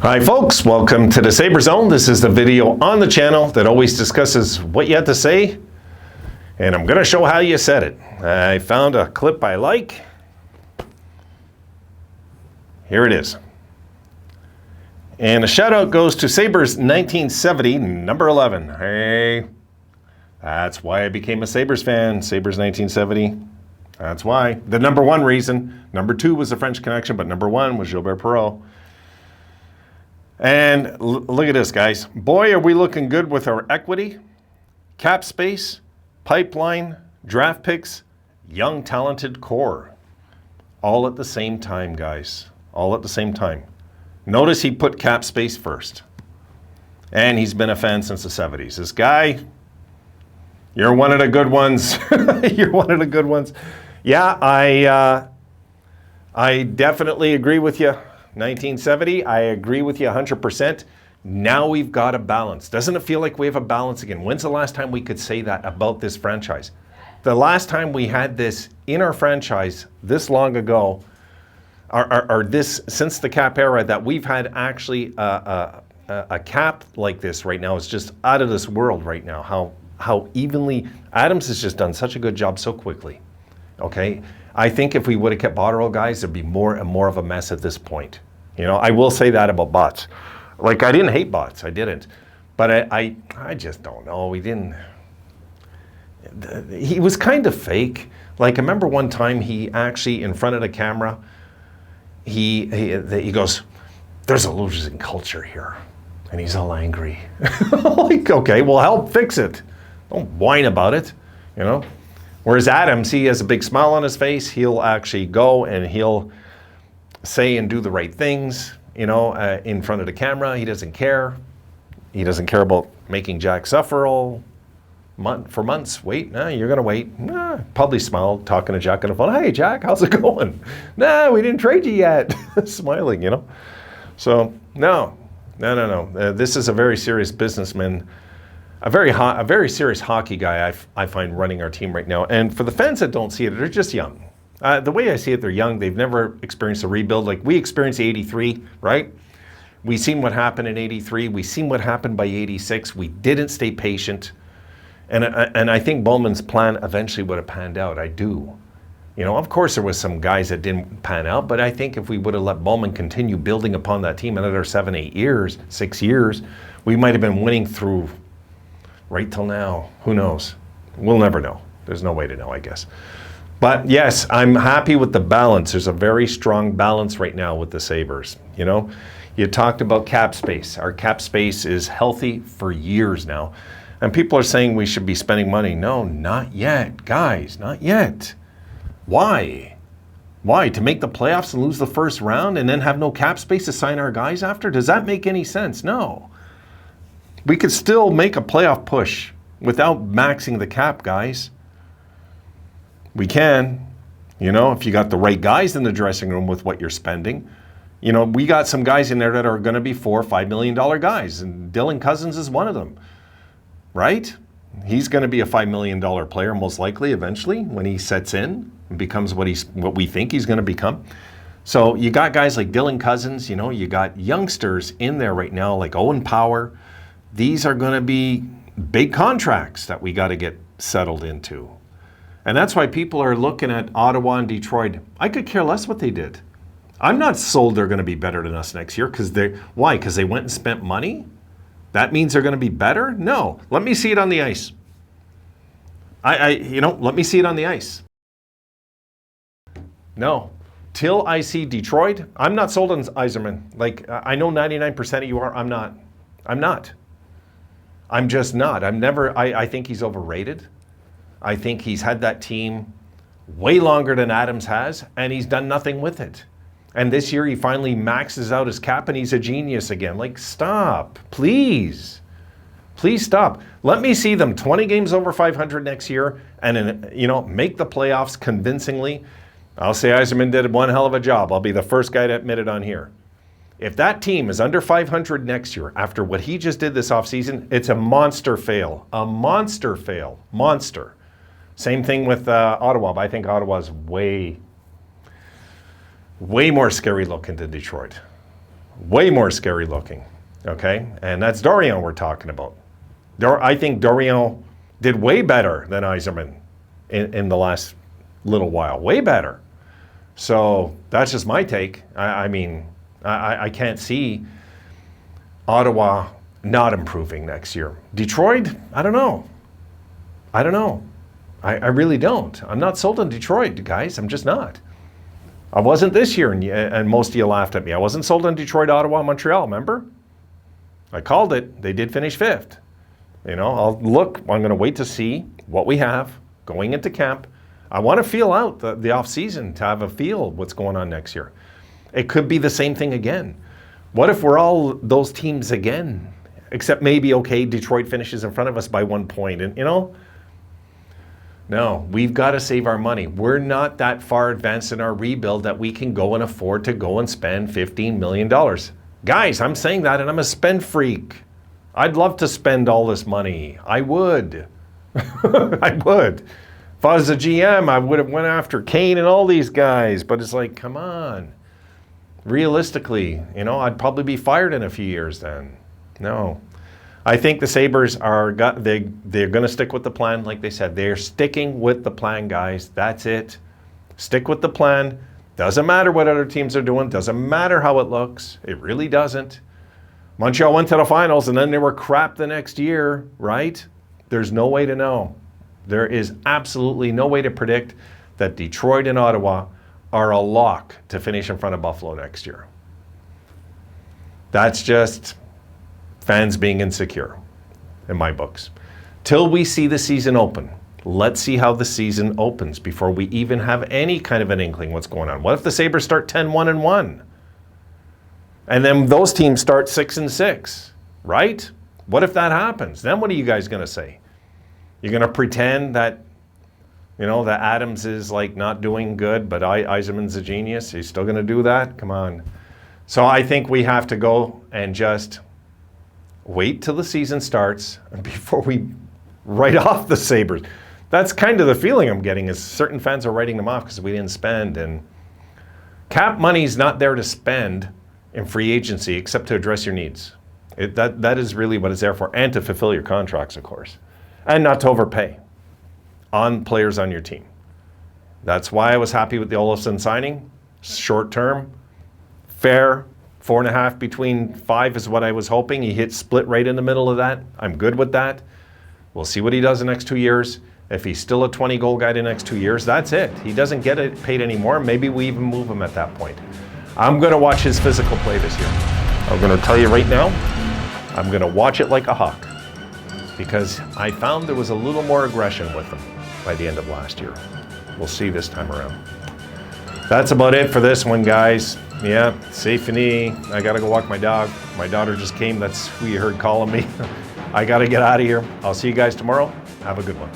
Hi folks, welcome to the Sabre Zone. This is the video on the channel that always discusses what you have to say, and I'm going to show how you said it. I found a clip I like. Here it is. And a shout out goes to Sabres 1970, number 11. Hey, that's why I became a Sabres fan, Sabres 1970. That's why. The number one reason. Number two was the French Connection, but number one was Gilbert Perreault. And look at this, guys. Boy, are we looking good with our equity, cap space, pipeline, draft picks, young, talented core. All at the same time, guys. All at the same time. Notice he put cap space first. And he's been a fan since the 70s. This guy, you're one of the good ones. You're one of the good ones. Yeah, I definitely agree with you. 1970, I agree with you 100%. Now we've got a balance. Doesn't it feel like we have a balance again? When's the last time we could say that about this franchise? The last time we had this in our franchise this long ago, or this since the cap era, that we've had actually a cap like this right now is just out of this world right now. How evenly Adams has just done such a good job so quickly. Okay, I think if we would have kept Botterill, guys, there'd be more and more of a mess at this point. You know, I will say that about Bots. Like, I didn't hate Bots, I didn't. But I just don't know. We didn't. He was kind of fake. Like, I remember one time he actually, in front of the camera, he goes, "There's a losing culture here," and he's all angry. Like, okay, well, help fix it. Don't whine about it, you know. Whereas Adams, he has a big smile on his face. He'll actually go and he'll say and do the right things, you know, in front of the camera. He doesn't care. He doesn't care about making Jack suffer all for months. Wait, nah, you're going to wait. Nah, probably smile, talking to Jack on the phone. "Hey, Jack, how's it going?" "Nah, we didn't trade you yet." Smiling, you know. So, no. This is a very serious businessman. A very serious hockey guy, I find, running our team right now. And for the fans that don't see it, they're just young. The way I see it, they're young. They've never experienced a rebuild. Like we experienced 83, right? We seen what happened in 83. We seen what happened by 86. We didn't stay patient. And I think Bowman's plan eventually would have panned out. I do. You know, of course there was some guys that didn't pan out, but I think if we would have let Bowman continue building upon that team another 7, 8 years, 6 years, we might have been winning through right till now. Who knows? We'll never know. There's no way to know, I guess. But yes, I'm happy with the balance. There's a very strong balance right now with the Sabres. You know, you talked about cap space. Our cap space is healthy for years now. And people are saying we should be spending money. No, not yet, guys, not yet. Why? Why? To make the playoffs and lose the first round and then have no cap space to sign our guys after? Does that make any sense? No. We could still make a playoff push without maxing the cap, guys. We can, you know, if you got the right guys in the dressing room with what you're spending. You know, we got some guys in there that are going to be $4 or $5 million guys, and Dylan Cousins is one of them, right? He's going to be a $5 million player most likely eventually when he sets in and becomes what we think he's going to become. So you got guys like Dylan Cousins, you know, you got youngsters in there right now like Owen Power. These are going to be big contracts that we got to get settled into. And that's why people are looking at Ottawa and Detroit. I could care less what they did. I'm not sold they're going to be better than us next year. Why? Because they went and spent money? That means they're going to be better? No. Let me see it on the ice. Let me see it on the ice. No. Till I see Detroit, I'm not sold on Yzerman. Like, I know 99% of you are. I'm not. I'm just not. I think he's overrated. I think he's had that team way longer than Adams has, and he's done nothing with it. And this year he finally maxes out his cap and he's a genius again. Like, stop, please. Please stop. Let me see them 20 games over 500 next year and, you know, make the playoffs convincingly. I'll say Yzerman did one hell of a job. I'll be the first guy to admit it on here. If that team is under 500 next year, after what he just did this offseason, it's a monster fail. A monster fail. Monster. Same thing with Ottawa, but I think Ottawa's way more scary looking than Detroit. Way more scary looking, okay? And that's Dorion we're talking about. I think Dorion did way better than Yzerman in the last little while, way better. So that's just my take. I mean, I can't see Ottawa not improving next year. Detroit, I don't know. I really don't. I'm not sold on Detroit, guys. I'm just not. I wasn't this year, and most of you laughed at me. I wasn't sold on Detroit, Ottawa, Montreal, remember? I called it. They did finish 5th. You know, I'm going to wait to see what we have going into camp. I want to feel out the off-season to have a feel what's going on next year. It could be the same thing again. What if we're all those teams again? Except maybe, okay, Detroit finishes in front of us by 1 point. And, you know, no, we've got to save our money. We're not that far advanced in our rebuild that we can go and afford to go and spend $15 million. Guys, I'm saying that, and I'm a spend freak. I'd love to spend all this money. I would. I would. If I was a GM, I would have went after Kane and all these guys. But it's like, come on. Realistically, you know, I'd probably be fired in a few years then. No. I think the Sabres they're going to stick with the plan, like they said. They're sticking with the plan, guys. That's it. Stick with the plan. Doesn't matter what other teams are doing. Doesn't matter how it looks. It really doesn't. Montreal went to the finals, and then they were crap the next year, right? There's no way to know. There is absolutely no way to predict that Detroit and Ottawa are a lock to finish in front of Buffalo next year. That's just fans being insecure in my books. Till we see the season open, let's see how the season opens before we even have any kind of an inkling what's going on. What if the Sabres start 10-1-1? And then those teams start 6-6, right? What if that happens? Then what are you guys going to say? You're going to pretend that, you know, that Adams is like not doing good, but Yzerman's a genius. He's still going to do that? Come on. So I think we have to go and just wait till the season starts before we write off the Sabres. That's kind of the feeling I'm getting, is certain fans are writing them off because we didn't spend. And cap money's not there to spend in free agency except to address your needs. That is really what it's there for, and to fulfill your contracts, of course, and not to overpay on players on your team. That's why I was happy with the Olofsson signing. Short term, fair, 4.5 between 5 is what I was hoping. He hit split right in the middle of that. I'm good with that. We'll see what he does the next 2 years. If he's still a 20-goal guy the next 2 years, that's it. He doesn't get it paid anymore. Maybe we even move him at that point. I'm going to watch his physical play this year. I'm going to tell you right now, I'm going to watch it like a hawk, because I found there was a little more aggression with him by the end of last year. We'll see this time around. That's about it for this one, guys. Yeah, c'est fini. I got to go walk my dog. My daughter just came. That's who you heard calling me. I got to get out of here. I'll see you guys tomorrow. Have a good one.